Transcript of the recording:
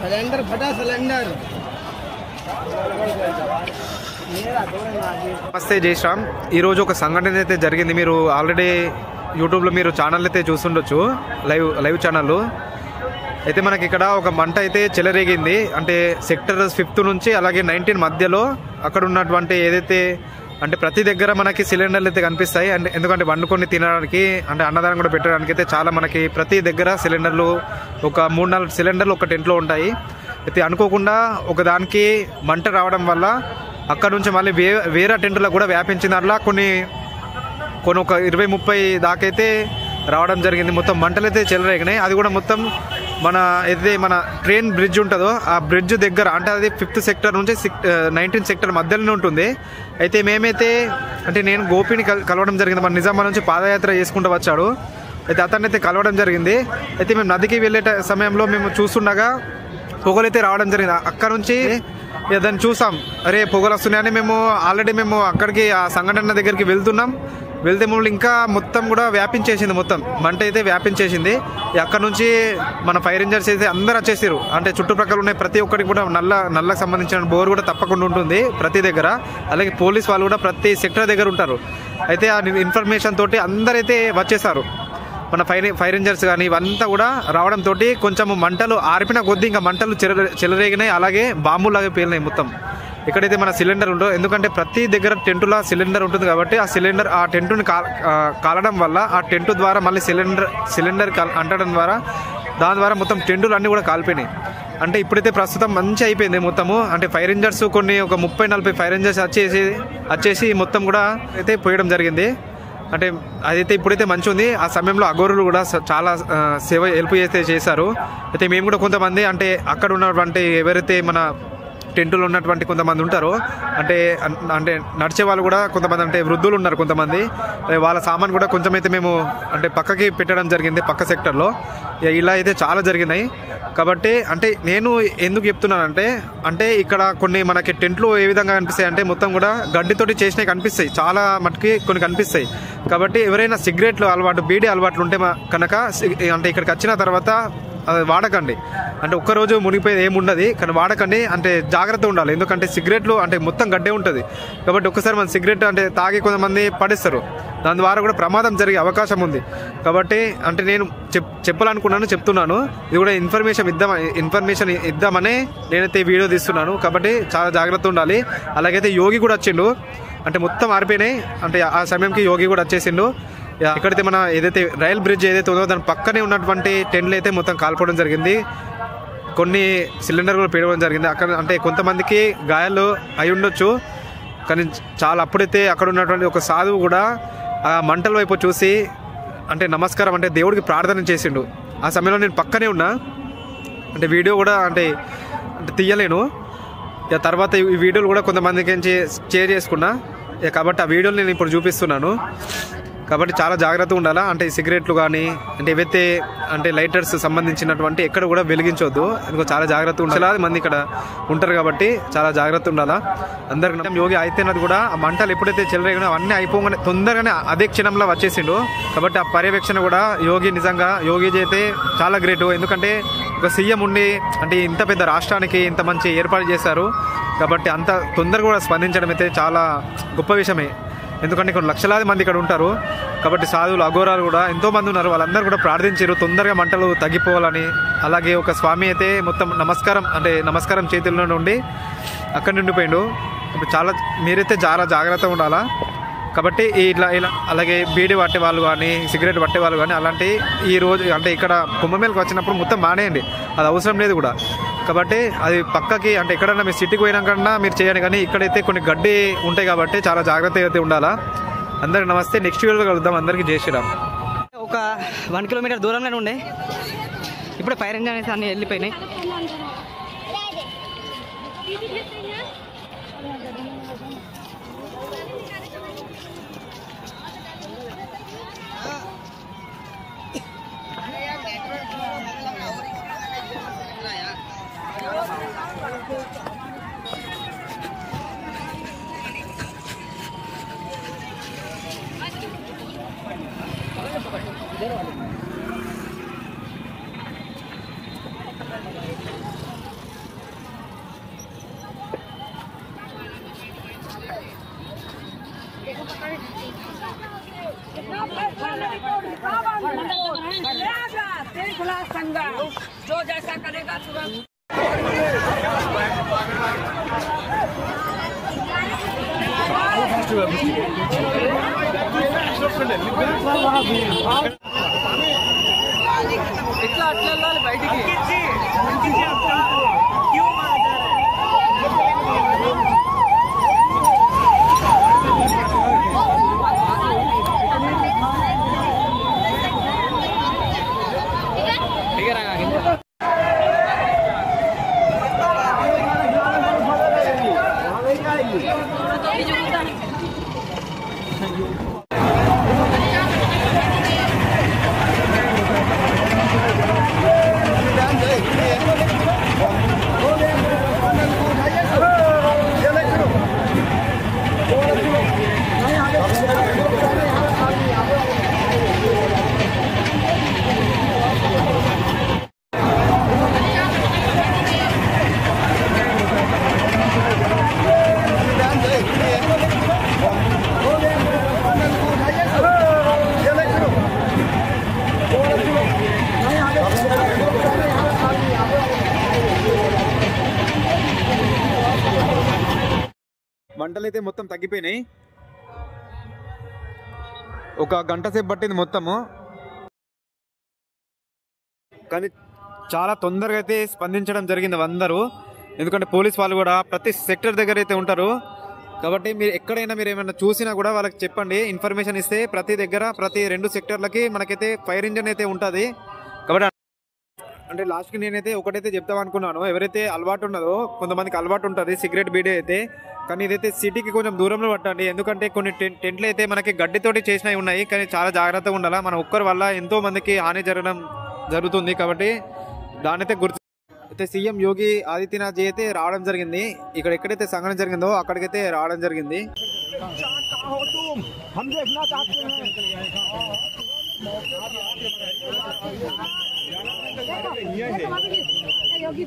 Cylinder फटा cylinder. నమస్తే జై శ్రామ్. ఈరోజు ఒక సంఘటన అయితే జరిగింది. మీరు ఆల్రెడీ యూట్యూబ్లో మీరు ఛానల్ అయితే చూస్తుండొచ్చు, లైవ్ ఛానల్. అయితే మనకి ఇక్కడ ఒక మంట అయితే చెలరేగింది. అంటే సెక్టర్ 5 నుంచి అలాగే 19 మధ్యలో అక్కడ ఉన్నటువంటి ఏదైతే అంటే ప్రతి దగ్గర మనకి సిలిండర్లు అయితే కనిపిస్తాయి. అంటే ఎందుకంటే వండుకొని తినడానికి అంటే అన్నదానం కూడా పెట్టడానికి అయితే చాలా మనకి ప్రతి దగ్గర సిలిండర్లు ఒక 3-4 సిలిండర్లు ఒక టెంట్లో ఉంటాయి. అయితే అనుకోకుండా ఒకదానికి మంట రావడం వల్ల అక్కడ నుంచి మళ్ళీ వేరే టెంట్లో కూడా వ్యాపించిన దాంట్లో కొన్ని ఒక 20-30 దాకైతే రావడం జరిగింది. మొత్తం మంటలు అయితే చెలరేగినాయి. అది కూడా మొత్తం మన ఏదైతే మన ట్రైన్ బ్రిడ్జ్ ఉంటుందో ఆ బ్రిడ్జ్ దగ్గర, అంటే అది 5th సెక్టర్ నుంచి 19 సెక్టర్ మధ్యలోనే ఉంటుంది. అయితే మేమైతే అంటే నేను గోపిని కలవడం జరిగింది. మన నిజామాబాద్ నుంచి పాదయాత్ర చేసుకుంటూ వచ్చాడు. అయితే అతన్ని అయితే కలవడం జరిగింది. అయితే మేము నదికి వెళ్ళే సమయంలో మేము చూస్తుండగా పొగలైతే రావడం జరిగింది. అక్కడ నుంచి దాన్ని చూసాం, అరే పొగలు వస్తున్నాయని మేము ఆల్రెడీ అక్కడికి ఆ సంఘటన దగ్గరికి వెళ్తే మమ్మల్ని ఇంకా మొత్తం కూడా వ్యాపించేసింది. మొత్తం మంట అయితే వ్యాపించేసింది. అక్కడ నుంచి మన ఫైర్ ఇంజర్స్ అయితే అందరు వచ్చేసారు. అంటే చుట్టుప్రక్కల ఉన్న ప్రతి ఒక్కరికి కూడా నల్లకు సంబంధించిన బోర్ కూడా తప్పకుండా ఉంటుంది ప్రతి దగ్గర. అలాగే పోలీస్ వాళ్ళు కూడా ప్రతి సెక్టర్ దగ్గర ఉంటారు. అయితే ఆ ఇన్ఫర్మేషన్ తోటి అందరైతే వచ్చేసారు. మన ఫైర్ ఇంజర్స్ కానీ ఇవంతా కూడా రావడంతో కొంచెం మంటలు ఆర్పిన కొద్దీ ఇంకా మంటలు చెలరేగినాయి. అలాగే బాంబులాగా పేలినాయి మొత్తం. ఎక్కడైతే మన సిలిండర్ ఉందో, ఎందుకంటే ప్రతి దగ్గర టెంటులా సిలిండర్ ఉంటుంది కాబట్టి ఆ టెంటుని కాలడం వల్ల ఆ టెంటు ద్వారా మళ్ళీ సిలిండర్ అంటడం ద్వారా దాని ద్వారా మొత్తం టెంటులు అన్నీ కూడా కాలిపోయినాయి. అంటే ఇప్పుడైతే ప్రస్తుతం మంచి అయిపోయింది మొత్తము. అంటే ఫైర్ ఇంజర్స్ ఒక 30-40 ఫైర్ ఇంజర్స్ వచ్చేసి మొత్తం కూడా అయితే పోయడం జరిగింది. అంటే అదైతే ఇప్పుడైతే మంచి ఉంది. ఆ సమయంలో అఘోరులు కూడా చాలా హెల్ప్ చేశారు. అయితే మేము కూడా కొంతమంది అంటే అక్కడ ఉన్నటువంటి ఎవరైతే మన టెంటులో ఉన్నటువంటి కొంతమంది ఉంటారో అంటే నడిచే వాళ్ళు కూడా కొంతమంది, అంటే వృద్ధులు ఉన్నారు కొంతమంది, వాళ్ళ సామాన్ కూడా కొంచెం అయితే మేము అంటే పక్కకి పెట్టడం జరిగింది పక్క సెక్టర్లో. ఇలా అయితే చాలా జరిగినాయి. కాబట్టి అంటే నేను ఎందుకు చెప్తున్నానంటే అంటే ఇక్కడ కొన్ని మనకి టెంట్లు ఏ విధంగా కనిపిస్తాయి అంటే మొత్తం కూడా గడ్డితోటి చేసినవి కనిపిస్తాయి, చాలా మటుకి కొన్ని కనిపిస్తాయి. కాబట్టి ఎవరైనా సిగరెట్లు అలవాటు, బీడీ అలవాట్లు ఉంటే కనుక అంటే ఇక్కడికి వచ్చిన తర్వాత అది వాడకండి. అంటే ఒక్కరోజు మునిగిపోయేది ఏముండదు, కానీ వాడకండి. అంటే జాగ్రత్త ఉండాలి. ఎందుకంటే సిగరెట్లు అంటే మొత్తం గడ్డే ఉంటుంది కాబట్టి ఒక్కసారి మన సిగరెట్ అంటే తాగి కొంతమంది పడేస్తారు. దాని ద్వారా కూడా ప్రమాదం జరిగే అవకాశం ఉంది. కాబట్టి అంటే నేను చెప్తున్నాను. ఇది కూడా ఇన్ఫర్మేషన్ ఇద్దామనే నేనైతే వీడియో తీస్తున్నాను. కాబట్టి చాలా జాగ్రత్త ఉండాలి. అలాగైతే యోగి కూడా వచ్చిండు. అంటే మొత్తం ఆరిపోయినాయి. అంటే ఆ సమయంకి యోగి కూడా వచ్చేసిండు. ఇక్కడైతే మన ఏదైతే రైల్ బ్రిడ్జ్ ఏదైతే ఉందో దాని పక్కనే ఉన్నటువంటి టెంట్లు అయితే మొత్తం కాల్పోవడం జరిగింది. కొన్ని సిలిండర్ కూడా పేడవడం జరిగింది. అక్కడ అంటే కొంతమందికి గాయాలు అయి ఉండొచ్చు. కానీ చాలా అప్పుడైతే అక్కడ ఉన్నటువంటి ఒక సాధువు కూడా ఆ మంటల వైపు చూసి అంటే నమస్కారం అంటే దేవుడికి ప్రార్థన చేసిండు. ఆ సమయంలో నేను పక్కనే ఉన్నా. అంటే వీడియో కూడా అంటే తీయలేను. తర్వాత ఈ వీడియోలు కూడా కొంతమందికి షేర్ చేసుకున్నా. కాబట్టి ఆ వీడియోలు నేను ఇప్పుడు చూపిస్తున్నాను. కాబట్టి చాలా జాగ్రత్తగా ఉండాలా. అంటే సిగరెట్లు కానీ అంటే ఏవైతే అంటే లైటర్స్ సంబంధించినటువంటి ఎక్కడ కూడా వెలిగించవద్దు. ఎందుకో చాలా జాగ్రత్తగా ఉండాలి. చాలా మంది ఇక్కడ ఉంటారు కాబట్టి చాలా జాగ్రత్త ఉండాలా అందరికీ. యోగి ఆదిత్యనాథ్ కూడా ఆ మంటలు ఎప్పుడైతే చెలరేగినా అవన్నీ అయిపోగానే తొందరగానే అదే క్షణంలో వచ్చేసిండు. కాబట్టి ఆ పర్యవేక్షణ కూడా యోగిజీ అయితే చాలా గ్రేట్. ఎందుకంటే ఒక సీఎం ఉండి అంటే ఇంత పెద్ద రాష్ట్రానికి ఇంత మంచి ఏర్పాటు చేశారు. కాబట్టి అంత తొందరగా కూడా స్పందించడం అయితే చాలా గొప్ప విషయమే. ఎందుకంటే కొన్ని లక్షలాది మంది ఇక్కడ ఉంటారు. కాబట్టి సాధువులు, అఘోరాలు కూడా ఎంతోమంది ఉన్నారు. వాళ్ళందరూ కూడా ప్రార్థించారు తొందరగా మంటలు తగ్గిపోవాలని. అలాగే ఒక స్వామి అయితే మొత్తం నమస్కారం చేతుల్లో నుండి అక్కడి నుండి పోయిండు. మీరైతే చాలా జాగ్రత్తగా ఉండాలా. కాబట్టి ఇలా అలాగే బీడీ పట్టే వాళ్ళు కానీ సిగరెట్ పట్టే వాళ్ళు కానీ అలాంటి ఈ రోజు అంటే ఇక్కడ కుంభమేళకు వచ్చినప్పుడు మొత్తం మానేయండి. అది అవసరం లేదు కూడా. కాబట్టి అది పక్కకి అంటే ఎక్కడన్నా మీరు సిటీకి పోయినాకన్నా మీరు చేయండి. కానీ ఇక్కడైతే కొన్ని గడ్డి ఉంటాయి కాబట్టి చాలా జాగ్రత్తగా అయితే ఉండాలా. అందరికి నమస్తే. నెక్స్ట్ వీడియోలో కలుద్దాం. అందరికీ జై శ్రీరామ్. ఒక 1 కిలోమీటర్ దూరంలోనే ఉండే ఇప్పుడు ఫైర్ ఇంజన్ అనేసి అన్నీ వెళ్ళిపోయినాయి. जो जैसा करेगा तुरंत ఇట్లా అట్లా వెళ్ళాలి బయటికి. మంటలు అయితే మొత్తం తగ్గిపోయినాయి. ఒక గంట సేపు పట్టింది మొత్తము, కానీ చాలా తొందరగా అయితే స్పందించడం జరిగింది అందరూ. ఎందుకంటే పోలీస్ వాళ్ళు కూడా ప్రతి సెక్టర్ దగ్గర అయితే ఉంటారు కాబట్టి మీరు ఎక్కడైనా మీరు ఏమైనా చూసినా కూడా వాళ్ళకి చెప్పండి, ఇన్ఫర్మేషన్ ఇస్తే ప్రతి దగ్గర ప్రతి 2 సెక్టర్లకి మనకైతే ఫైర్ ఇంజన్ అయితే ఉంటుంది. కాబట్టి అంటే లాస్ట్కి నేనైతే ఒకటైతే చెప్తామనుకున్నాను, ఎవరైతే అలవాటు ఉన్నదో కొంతమందికి అలవాటు ఉంటుంది సిగరెట్ బీడీ అయితే, కానీ ఇదైతే సిటీకి కొంచెం దూరంలో పట్టండి. ఎందుకంటే కొన్ని టెంట్లు అయితే మనకి గడ్డితోటి చేసినవి ఉన్నాయి, కానీ చాలా జాగ్రత్తగా ఉండాలి. మన ఒక్కరి వల్ల ఎంతో మందికి హాని జరుగుతుంది. కాబట్టి దాని అయితే గుర్తు అయితే సీఎం యోగి ఆదిత్యనాథ్ జీ అయితే రావడం జరిగింది. ఇక్కడ ఎక్కడైతే సంఘటన జరిగిందో అక్కడికైతే రావడం జరిగింది. योगी